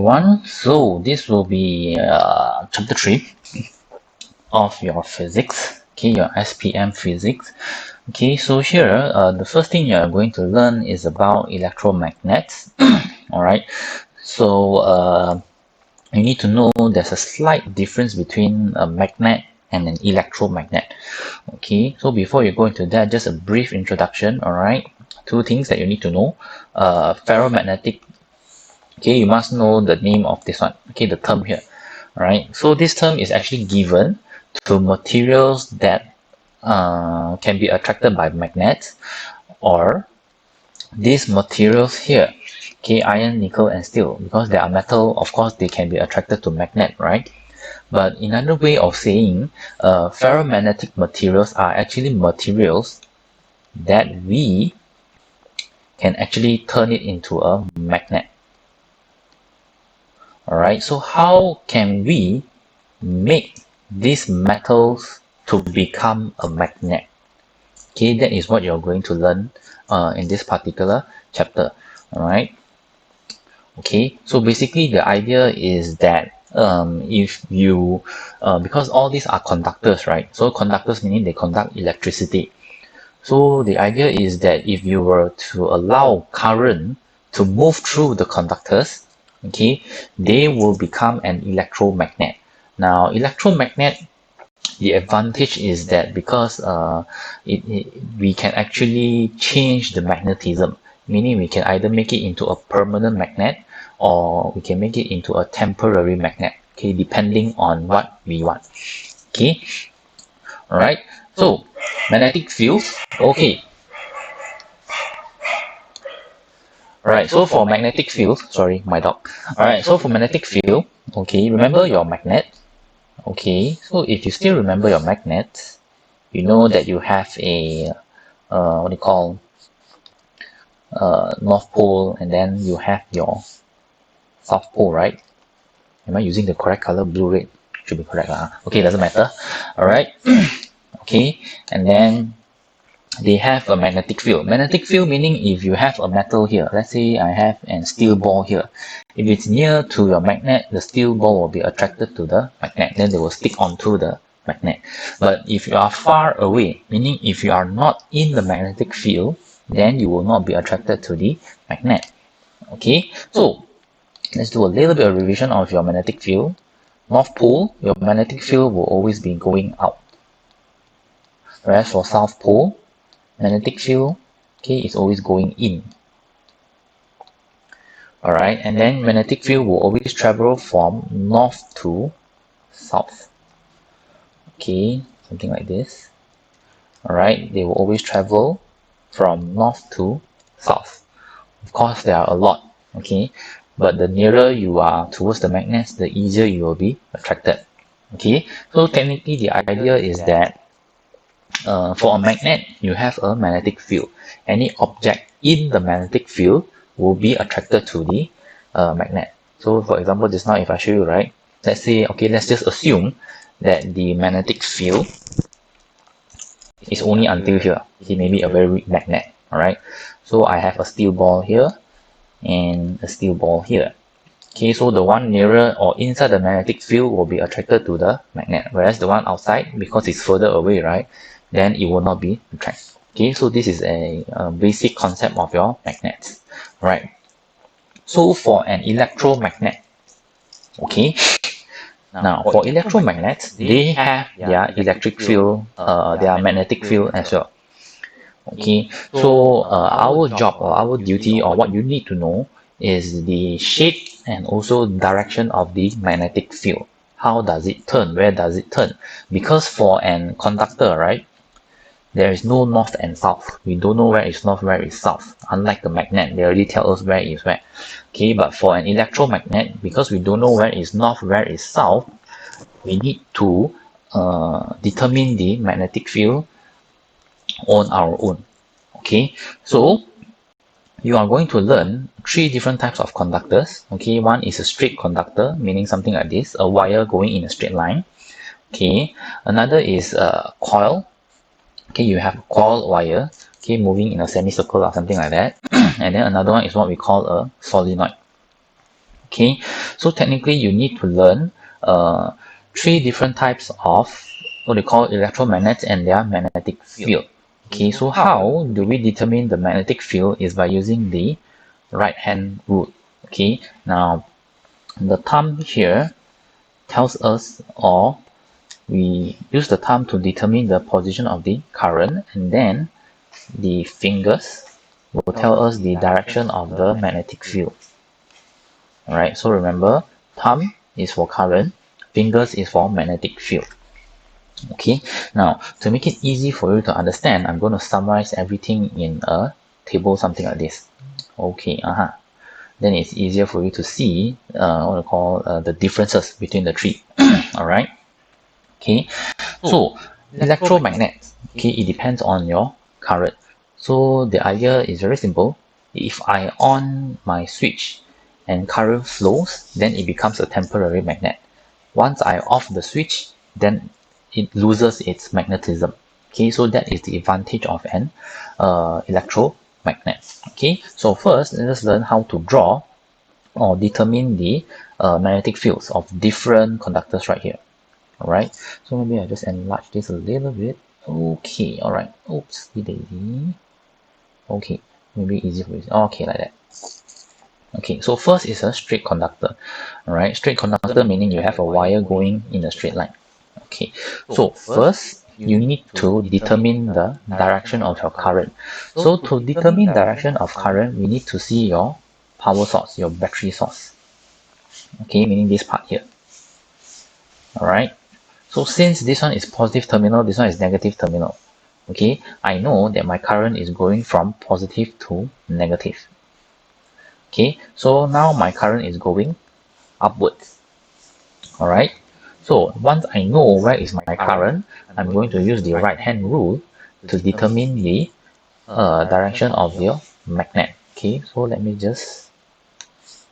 everyone. So this will be chapter 3 of your physics, okay, your SPM physics. Okay, so here the first thing you are going to learn is about electromagnets. All right, so you need to know there's a slight difference between a magnet and an electromagnet. Okay, so before you go into that, just a brief introduction. All right, two things that you need to know. Ferromagnetic. Okay, you must know the name of this one. Okay, the term here. All right, so this term is actually given to materials that can be attracted by magnets, or these materials here, okay, iron, nickel, and steel, because they are metal, of course they can be attracted to magnet, right? But another way of saying ferromagnetic materials are actually materials that we can actually turn it into a magnet. Alright, so how can we make these metals to become a magnet? Okay, that is what you're going to learn in this particular chapter. Alright, okay, so basically the idea is that if you, because all these are conductors, right? So conductors meaning they conduct electricity. So the idea is that if you were to allow current to move through the conductors, okay, they will become an electromagnet. Now, electromagnet, the advantage is that because we can actually change the magnetism, meaning we can either make it into a permanent magnet or we can make it into a temporary magnet, okay, depending on what we want. Okay, all right, so magnetic fields, okay. Alright, so for magnetic field, sorry, my dog. Alright, so for magnetic field, okay, remember your magnet. Okay, so if you still remember your magnet, you know that you have a, what do you call, North Pole, and then you have your South Pole, right? Am I using the correct color? Blue, red, should be correct. Okay, doesn't matter. Alright, okay, and then they have a magnetic field. Magnetic field meaning if you have a metal here, let's say I have a steel ball here. If it's near to your magnet, the steel ball will be attracted to the magnet, then they will stick onto the magnet. But if you are far away, meaning if you are not in the magnetic field, then you will not be attracted to the magnet. Okay, so let's do a little bit of revision of your magnetic field. North Pole, your magnetic field will always be going out. Whereas for South Pole, magnetic field, okay, is always going in. Alright, and then magnetic field will always travel from north to south. Okay, something like this. Alright, they will always travel from north to south. Of course, there are a lot, okay, but the nearer you are towards the magnets, the easier you will be attracted. Okay, so technically the idea is that for a magnet, you have a magnetic field. Any object in the magnetic field will be attracted to the magnet. So for example, just now if I show you, right, let's say, okay, let's just assume that the magnetic field is only until here. Okay, maybe a very weak magnet. Alright, so I have a steel ball here and a steel ball here. Okay, so the one nearer or inside the magnetic field will be attracted to the magnet, whereas the one outside, because it's further away, right, then it will not be attracted. Okay, so this is a basic concept of your magnets, right? So for an electromagnet, okay, now for electromagnets, they have their electric field, their magnetic field as well. Okay, so our job or our duty or what you need to know is the shape and also direction of the magnetic field. How does it turn? Where does it turn? Because for an conductor, right, there is no north and south. We don't know where is north, where is south. Unlike the magnet, they already tell us where is where. Okay, but for an electromagnet, because we don't know where is north, where is south, we need to determine the magnetic field on our own. Okay, so you are going to learn 3 different types of conductors. Okay, one is a straight conductor, meaning something like this, a wire going in a straight line. Okay, another is a coil. Okay, you have a coiled wire, okay, moving in a semicircle or something like that. And then another one is what we call a solenoid. Okay, so technically you need to learn three different types of what they call electromagnets and their magnetic field. Okay, so how do we determine the magnetic field is by using the right hand rule. Okay, now the thumb here tells us, or we use the thumb to determine the position of the current, and then the fingers will tell us the direction of the magnetic field. Alright, so remember, thumb is for current, fingers is for magnetic field. Okay, now to make it easy for you to understand, I'm going to summarize everything in a table, something like this. Okay, then it's easier for you to see what I call the differences between the three. Alright, okay, so electromagnet, okay, it depends on your current. So the idea is very simple. If I on my switch and current flows, then it becomes a temporary magnet. Once I off the switch, then it loses its magnetism. Okay, so that is the advantage of an electromagnet. Okay, so first let's learn how to draw or determine the magnetic fields of different conductors right here. Alright, so maybe I just enlarge this a little bit. Okay, alright. Oops, daisy. Okay, maybe easy for you. Okay, like that. Okay, so first is a straight conductor. Alright, straight conductor meaning you have a wire going in a straight line. Okay, so first you need to determine the direction of your current. So to determine direction of current, we need to see your power source, your battery source. Okay, meaning this part here. Alright, so since this one is positive terminal, this one is negative terminal. Okay, I know that my current is going from positive to negative. Okay, so now my current is going upwards. Alright, so once I know where is my current, I'm going to use the right hand rule to determine the direction of your magnet. Okay, so let me just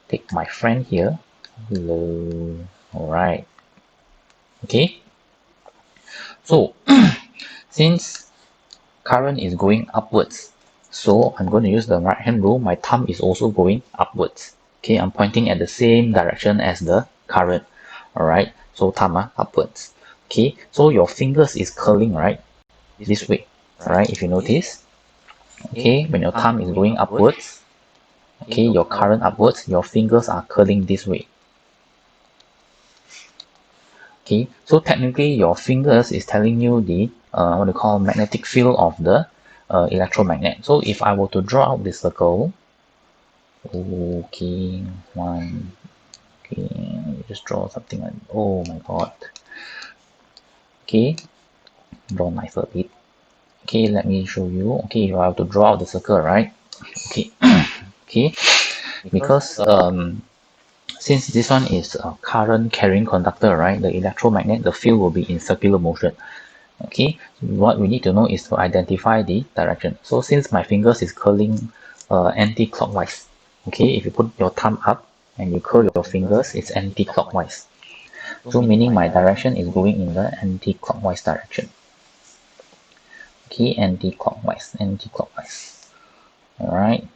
take my friend here. Hello. Alright, okay, so since current is going upwards, so I'm going to use the right hand rule. My thumb is also going upwards. Okay, I'm pointing at the same direction as the current. Alright, so thumb upwards. Okay, so your fingers is curling right this way. Alright, if you notice, okay, when your thumb is going upwards, okay, your current upwards, your fingers are curling this way. Okay, so technically your fingers is telling you the what we call magnetic field of the electromagnet. So if I were to draw out this circle, okay, one, okay, let me just draw something like, oh my god, okay, draw nicer a bit. Okay, let me show you. Okay, if I have to draw out the circle, right? Okay, okay, because since this one is a current carrying conductor, right, the electromagnet, the field will be in circular motion. Okay, what we need to know is to identify the direction. So since my fingers is curling anti-clockwise, okay, if you put your thumb up and you curl your fingers, it's anti-clockwise. So meaning my direction is going in the anti-clockwise direction. Okay, anti-clockwise, anti-clockwise. Alright,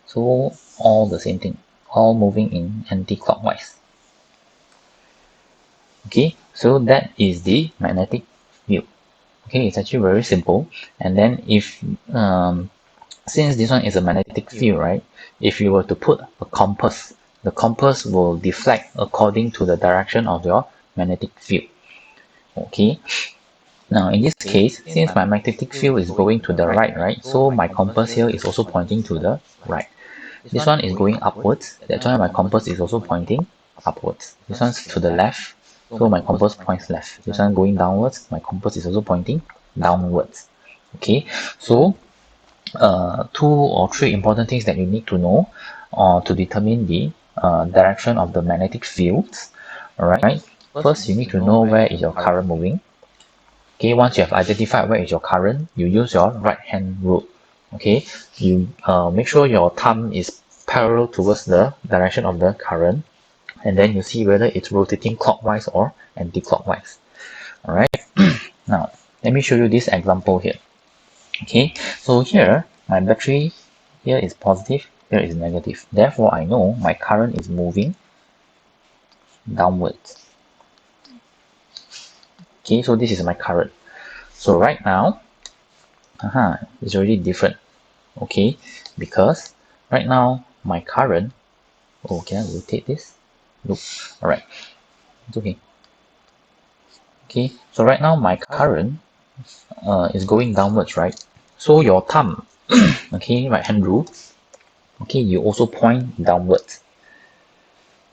so all the same thing, all moving in anti-clockwise. Okay, so that is the magnetic field. Okay, it's actually very simple. And then if since this one is a magnetic field, right, if you were to put a compass, the compass will deflect according to the direction of your magnetic field. Okay, now in this case, since my magnetic field is going to the right, so my compass here is also pointing to the right. This one is going upwards, that's why my compass is also pointing upwards. This one's to the left, so my compass points left. This one going downwards, my compass is also pointing downwards. Okay, so two or three important things that you need to know to determine the direction of the magnetic fields. Alright, first you need to know where is your current moving. Okay, once you have identified where is your current, you use your right hand rule. Okay, you make sure your thumb is parallel towards the direction of the current, and then you see whether it's rotating clockwise or anti-clockwise. Alright, now let me show you this example here. Okay, so here my battery here is positive, here is negative. Therefore, I know my current is moving downwards. Okay, so this is my current. So right now, it's already different. Okay, because right now my current, oh, can I rotate this? Nope. Alright, it's okay. Okay, so right now my current is going downwards, right? So your thumb, okay, right hand rule, okay, you also point downwards.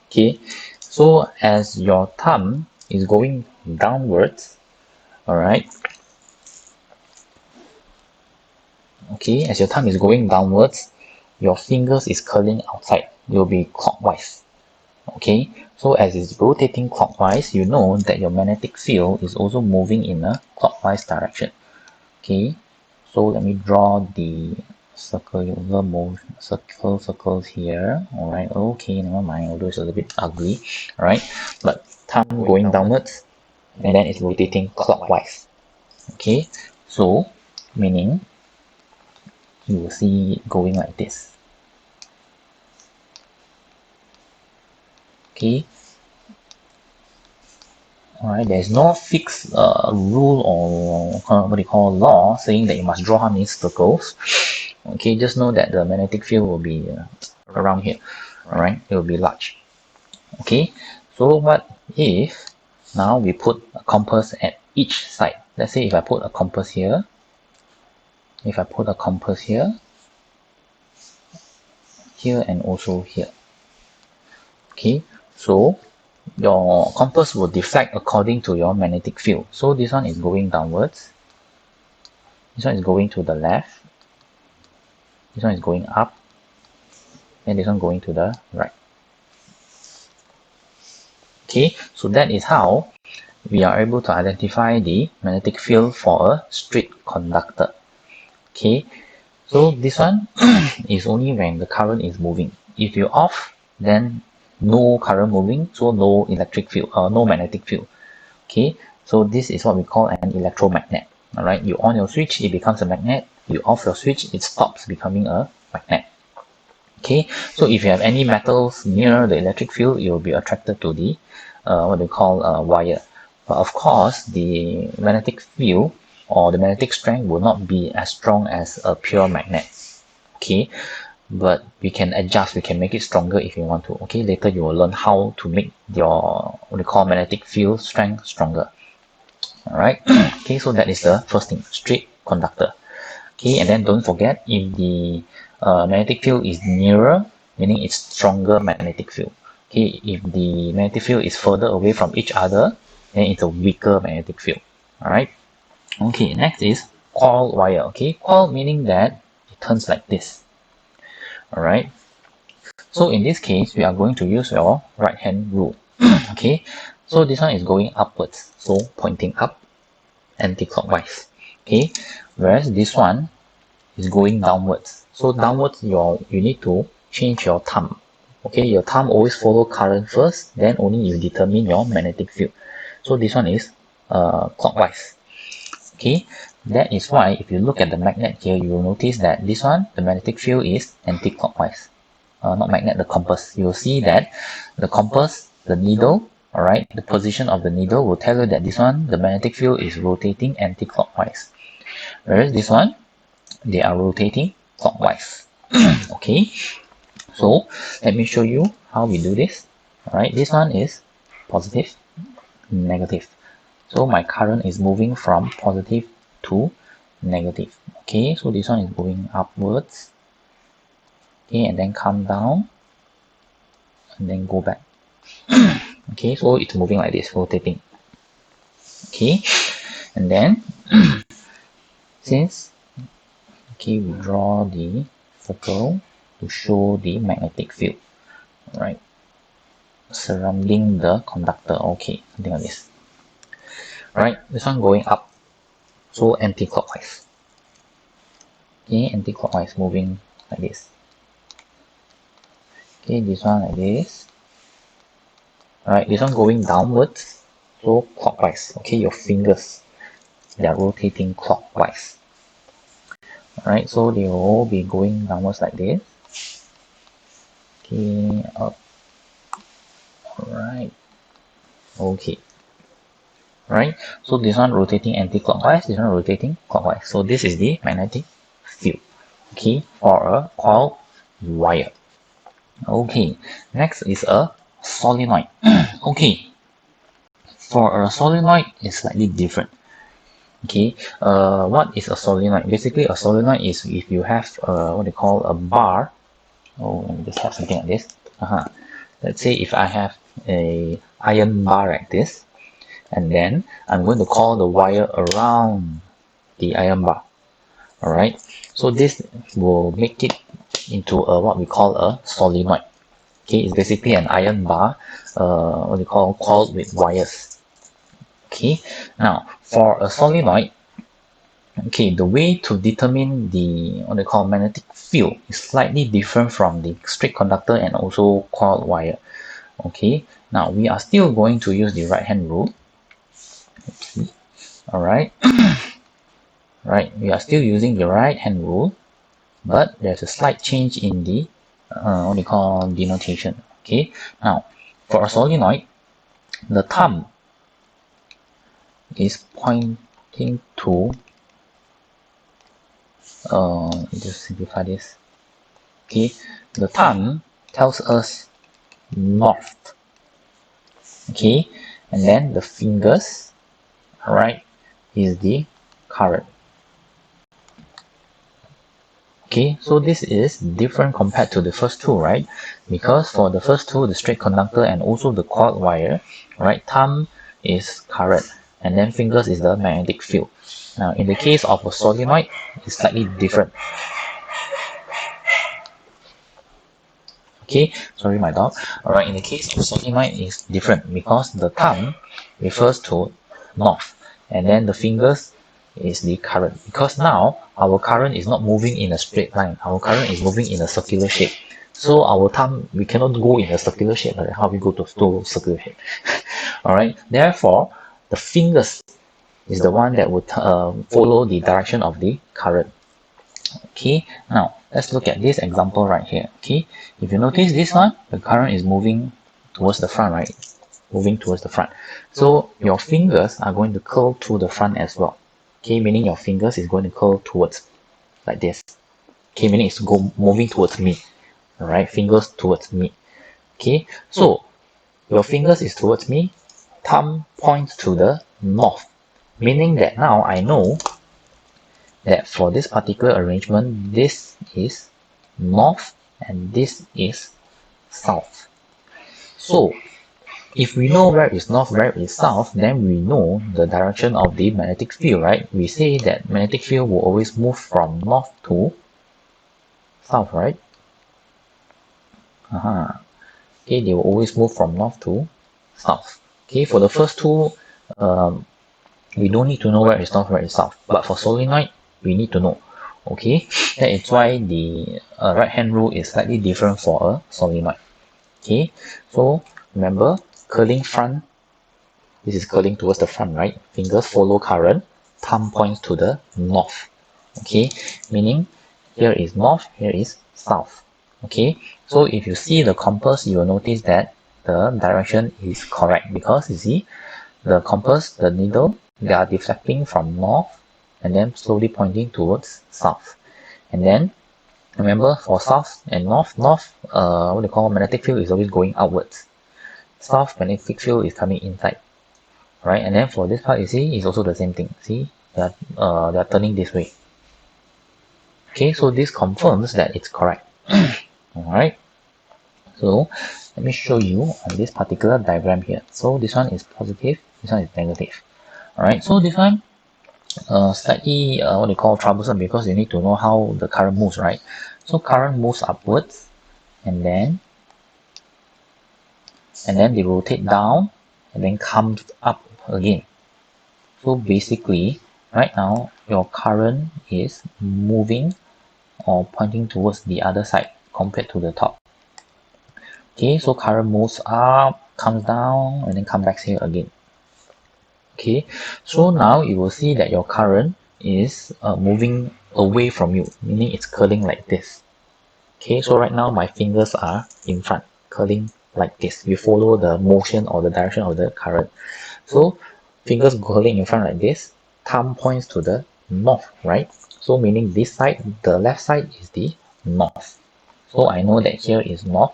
Okay, so as your thumb is going downwards, alright, okay, as your thumb is going downwards, your fingers is curling outside. You'll be clockwise. Okay, so as it's rotating clockwise, you know that your magnetic field is also moving in a clockwise direction. Okay, so let me draw the circular motion, circles here. Alright, okay, never mind, although it's a little bit ugly. Alright, but thumb going downwards, and then it's rotating clockwise. Okay, so meaning you will see it going like this. Okay, alright, there's no fixed rule or what do you call law saying that you must draw how many circles. Okay, just know that the magnetic field will be around here. Alright, it will be large. Okay, so what if now we put a compass at each side? Let's say if I put a compass here, here and also here. Okay, so your compass will deflect according to your magnetic field. So this one is going downwards, this one is going to the left, this one is going up, and this one going to the right. Okay, so that is how we are able to identify the magnetic field for a straight conductor. Okay, so this one is only when the current is moving. If you off, then no current moving, so no electric field, no magnetic field. Okay, so this is what we call an electromagnet. Alright, you on your switch, it becomes a magnet. You off your switch, it stops becoming a magnet. Okay, so if you have any metals near the electric field, you will be attracted to the what they call wire. But of course, the magnetic field or the magnetic strength will not be as strong as a pure magnet. Okay, but we can adjust, we can make it stronger if you want to. Okay, later you will learn how to make your what they call magnetic field strength stronger. Alright, okay, so that is the first thing, straight conductor. Okay, and then don't forget, if the magnetic field is nearer, meaning it's stronger magnetic field. Okay, if the magnetic field is further away from each other, then it's a weaker magnetic field. Alright, okay, next is coiled wire. Okay, coiled meaning that it turns like this. Alright, so in this case, we are going to use your right hand rule. Okay, so this one is going upwards, so pointing up, anti-clockwise. Okay, whereas this one is going downwards. So downwards, you need to change your thumb. Okay, your thumb always follow current first, then only you determine your magnetic field. So this one is clockwise. Okay, that is why if you look at the magnet here, you will notice that this one, the magnetic field is anti-clockwise. Not magnet, the compass. You will see that the compass, the needle, alright, the position of the needle will tell you that this one, the magnetic field is rotating anti-clockwise. Whereas this one, they are rotating clockwise. Okay, so let me show you how we do this. Alright, this one is positive, negative. So my current is moving from positive to negative. Okay, so this one is going upwards. Okay, and then come down, and then go back. Okay, so it's moving like this, rotating. Okay, and then since okay, we draw the circle to show the magnetic field. Right, surrounding the conductor. Okay, something like this. Right, this one going up, so anti-clockwise. Okay, anti-clockwise, moving like this. Okay, this one like this. Alright, this one going downwards, so clockwise. Okay, your fingers, they are rotating clockwise. Alright, so they will all be going downwards like this. Okay, up. Alright, Okay, right? So this one rotating anti-clockwise, this one rotating clockwise. So this is the magnetic field, okay, for a coiled wire. Okay, next is a solenoid. Okay, for a solenoid, it's slightly different. Okay, what is a solenoid? Basically, a solenoid is if you have what they call a bar. Oh, let me just have something like this. Let's say if I have a iron bar like this, and then I'm going to coil the wire around the iron bar. Alright, so this will make it into a what we call a solenoid. Okay, it's basically an iron bar, what we call coiled with wires. Okay, now for a solenoid, okay, the way to determine the what they call magnetic field is slightly different from the straight conductor and also coiled wire. Okay, now we are still going to use the right hand rule. Okay. Alright, right, we are still using the right hand rule, but there's a slight change in the what we call denotation. Okay, now for a solenoid, the thumb is pointing to let me just simplify this. Okay, the thumb tells us north. Okay, and then the fingers, alright, is the current. Okay, so this is different compared to the first two, right? Because for the first two, the straight conductor and also the coiled wire, right, thumb is current and then fingers is the magnetic field. Now, in the case of a solenoid, it's slightly different. Okay, sorry my dog. Alright, in the case of solenoid, it's different because the thumb refers to north and then the fingers is the current, because now our current is not moving in a straight line, our current is moving in a circular shape. So our thumb, we cannot go in a circular shape, like how we go to circular shape. Alright, therefore the fingers is the one that would follow the direction of the current. Okay, now let's look at this example right here. Okay, if you notice this one, the current is moving towards the front, right? Moving towards the front. So your fingers are going to curl to the front as well. Okay, meaning your fingers is going to curl towards like this. Okay, meaning it's moving towards me. Alright, fingers towards me. Okay, so your fingers is towards me, thumb points to the north. Meaning that now I know that for this particular arrangement, this is north and this is south. So if we know where is north, where is south, then we know the direction of the magnetic field, right? We say that magnetic field will always move from north to south, right? Okay, they will always move from north to south. Okay, for the first two, we don't need to know where is north, where is south. But for solenoid, we need to know. Okay, that is why the right hand rule is slightly different for a solenoid. Okay, so remember, curling front, this is curling towards the front, right? Fingers follow current, thumb points to the north. Okay, meaning here is north, here is south. Okay, so if you see the compass, you will notice that the direction is correct because you see the compass, the needle, they are deflecting from north and then slowly pointing towards south. And then remember, for south and north, what they call magnetic field is always going outwards. South magnetic field is coming inside, right? And then for this part, you see, it's also the same thing. See, they are turning this way. Okay, so this confirms that it's correct. Alright, so let me show you on this particular diagram here. So this one is positive, this one is negative. Alright, so this one slightly what they call troublesome because you need to know how the current moves, right? So current moves upwards and then they rotate down and then comes up again. So basically right now your current is moving or pointing towards the other side compared to the top. Okay, so current moves up, comes down and then come back here again. Okay, so now you will see that your current is moving away from you, meaning it's curling like this. Okay, so right now my fingers are in front, curling like this. You follow the motion or the direction of the current. So fingers curling in front like this, thumb points to the north, right? So meaning this side, the left side is the north. So I know that here is north,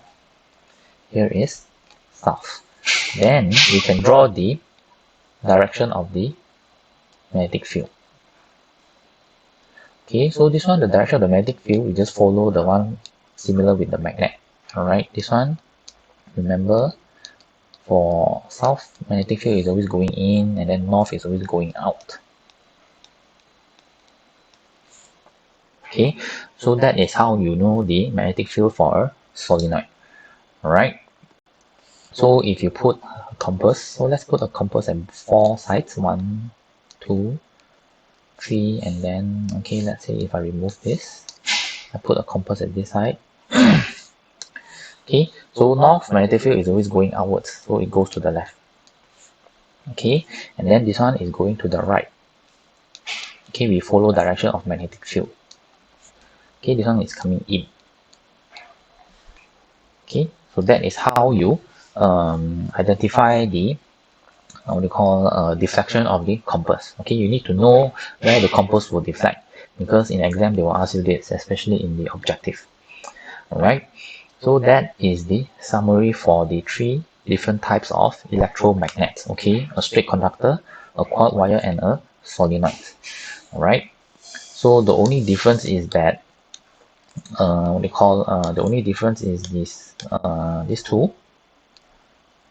here is south. Then we can draw the direction of the magnetic field. Okay, so this one, the direction of the magnetic field, we just follow the one similar with the magnet. Alright, this one, remember, for south, magnetic field is always going in, and then north is always going out. Okay, so that is how you know the magnetic field for a solenoid. Alright, so if you put a compass, so let's put a compass at 4 sides, 1, 2, 3, and then, okay, let's say if I remove this, I put a compass at this side. Okay, so north magnetic field is always going outwards, so it goes to the left. Okay, and then this one is going to the right. Okay, we follow direction of magnetic field. Okay, this one is coming in. Okay, so that is how you identify the what we call deflection of the compass. Okay, you need to know where the compass will deflect, because in exam they will ask you this, especially in the objective. Alright, so that is the summary for the 3 different types of electromagnets. Okay, a straight conductor, a coiled wire, and a solenoid. Alright, so the only difference is that the only difference is this these two.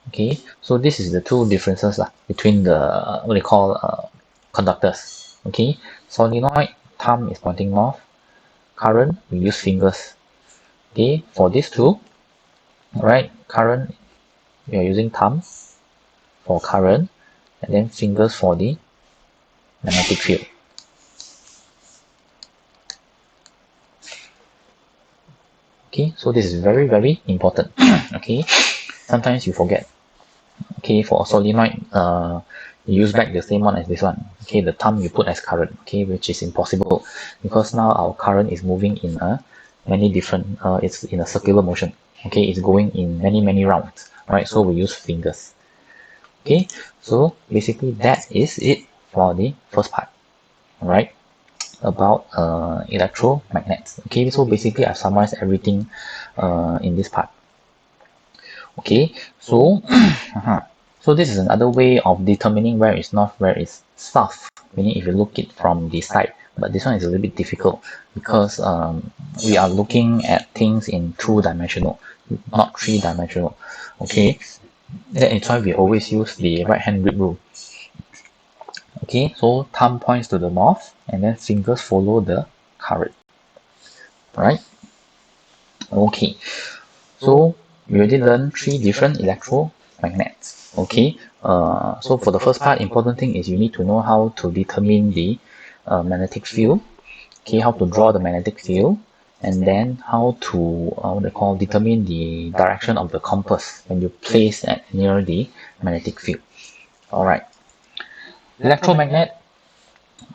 Okay, so this is the 2 differences between the what they call conductors. Okay, solenoid, thumb is pointing north, current we use fingers. Okay, for these two, right, current we are using thumb for current, and then fingers for the magnetic field. Okay, so this is very, very important. Okay, sometimes you forget. Okay, for a solenoid, you use back the same one as this one. Okay, the thumb you put as current. Okay, which is impossible because now our current is moving in a many different. It's in a circular motion. Okay, it's going in many rounds. Right, so we use fingers. Okay, so basically that is it for the first part. Alright, about electromagnets. Okay, so basically I've summarized everything in this part. Okay, so so this is another way of determining where is north, where is south, meaning if you look it from the side. But this one is a little bit difficult because we are looking at things in 2-dimensional, not 3-dimensional. Okay, that is why we always use the right hand grip rule. Okay, so thumb points to the north and then fingers follow the current. Right? Okay, so we already learned 3 different electromagnets. Okay, so for the first part, important thing is you need to know how to determine the magnetic field. Okay, how to draw the magnetic field, and then how to what they call determine the direction of the compass when you place it near the magnetic field. All right. Electromagnet,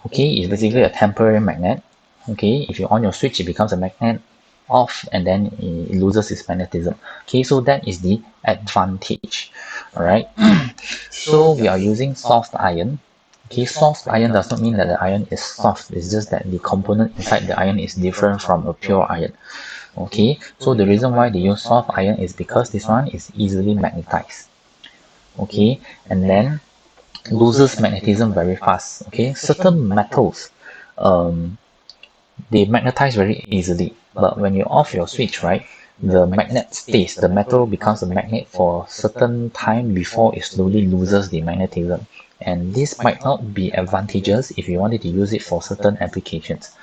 okay, is basically a temporary magnet. Okay, if you on your switch, it becomes a magnet. Off, and then it loses its magnetism. Okay, so that is the advantage. All right. So we are using soft iron. Okay, soft iron does not mean that the iron is soft. It's just that the component inside the iron is different from a pure iron. Okay, so the reason why they use soft iron is because this one is easily magnetized. Okay, and then loses magnetism very fast. Okay, certain metals they magnetize very easily, but when you off your switch, right, the magnet stays. The metal becomes a magnet for a certain time before it slowly loses the magnetism, and this might not be advantageous if you wanted to use it for certain applications.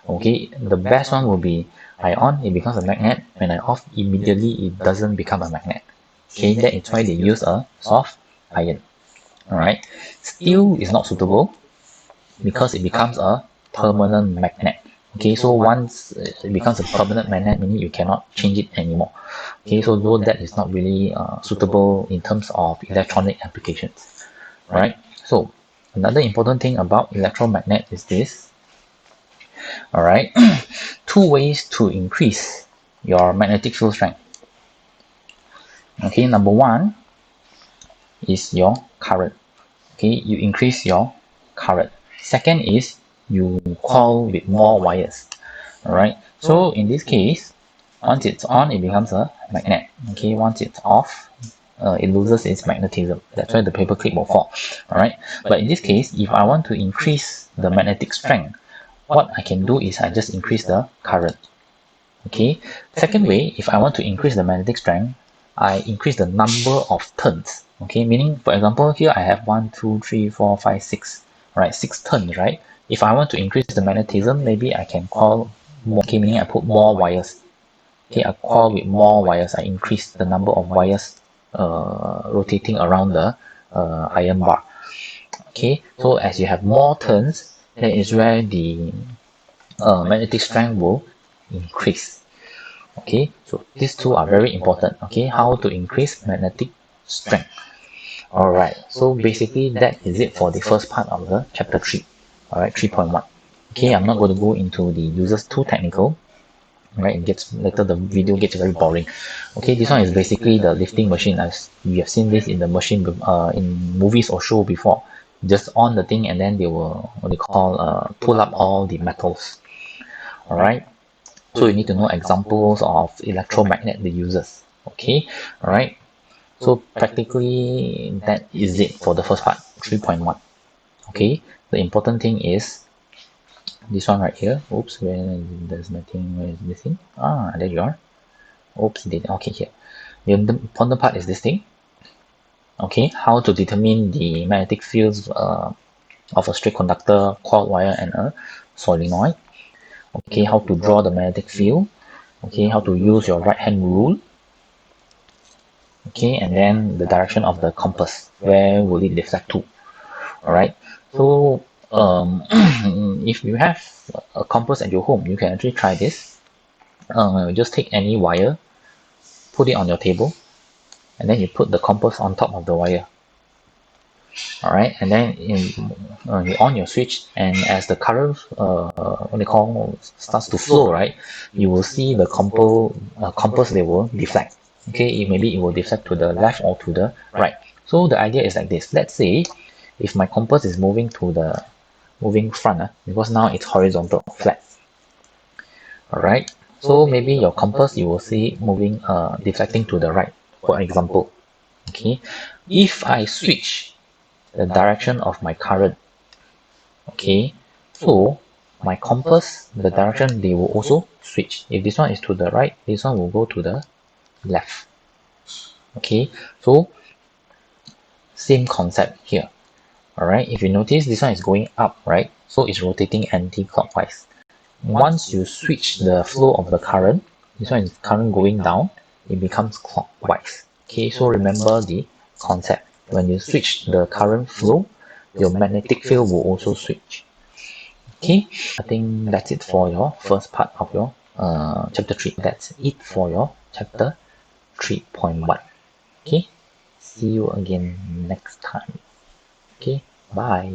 Okay, the best one will be I on, it becomes a magnet. When I off, immediately it doesn't become a magnet. Okay, that is why they use a soft iron. Alright, steel is not suitable because it becomes a permanent magnet. Okay, so once it becomes a permanent magnet, meaning you cannot change it anymore. Okay, so though that is not really suitable in terms of electronic applications. Right, so another important thing about electromagnet is this. Alright, 2 ways to increase your magnetic field strength. Okay, number one is your current. Okay, you increase your current. Second is you coil with more wires. Alright, so in this case, once it's on, it becomes a magnet. Okay, once it's off, it loses its magnetism. That's why the paperclip will fall. Alright, but in this case, if I want to increase the magnetic strength, what I can do is I just increase the current. Okay, second way, if I want to increase the magnetic strength, I increase the number of turns. Okay, meaning, for example, here I have 1, 2, 3, 4, 5, 6. Right, 6 turns, right? If I want to increase the magnetism, maybe I can coil more. Okay, meaning I put more wires. Okay, I coil with more wires. I increase the number of wires rotating around the iron bar. Okay, so as you have more turns, that is where the magnetic strength will increase. Okay, so these two are very important. Okay, how to increase magnetic strength. Alright, so basically that is it for the first part of the chapter 3. Alright, 3.1. Okay, I'm not going to go into the users too technical. Right, it gets later the video gets very boring. Okay, this one is basically the lifting machine. As we have seen this in the machine in movies or show before. Just on the thing and then they will what they call pull up all the metals. Alright. So you need to know examples of electromagnet the uses. Okay, alright. So practically that is it for the first part, 3.1. Okay, the important thing is this one right here. Oops, where there's nothing, where is this thing? Ah, there you are. Oops, okay, here. The important part is this thing. Okay, how to determine the magnetic fields of a straight conductor, coiled wire, and a solenoid. Okay, how to draw the magnetic field. Okay, how to use your right hand rule. Okay, and then the direction of the compass, where will it deflect to? Alright, so if you have a compass at your home, you can actually try this. Just take any wire, put it on your table, and then you put the compass on top of the wire. Alright, and then you on your switch, and as the current what they call starts to flow, right, you will see the compass they will deflect. Okay, maybe it will deflect to the left or to the right. So the idea is like this. Let's say if my compass is moving to the moving front, because now it's horizontal, flat. Alright, so maybe your compass you will see moving deflecting to the right, for example. Okay, if I switch the direction of my current, okay, so my compass, the direction they will also switch. If this one is to the right, this one will go to the left. Okay, so same concept here. Alright, if you notice this one is going up, right, so it's rotating anti-clockwise. Once you switch the flow of the current, this one is current going down, it becomes clockwise. Okay, so remember the concept. When you switch the current flow, your magnetic field will also switch. Okay, I think that's it for your first part of your chapter 3. That's it for your chapter 3.1. Okay, see you again next time. Okay, bye.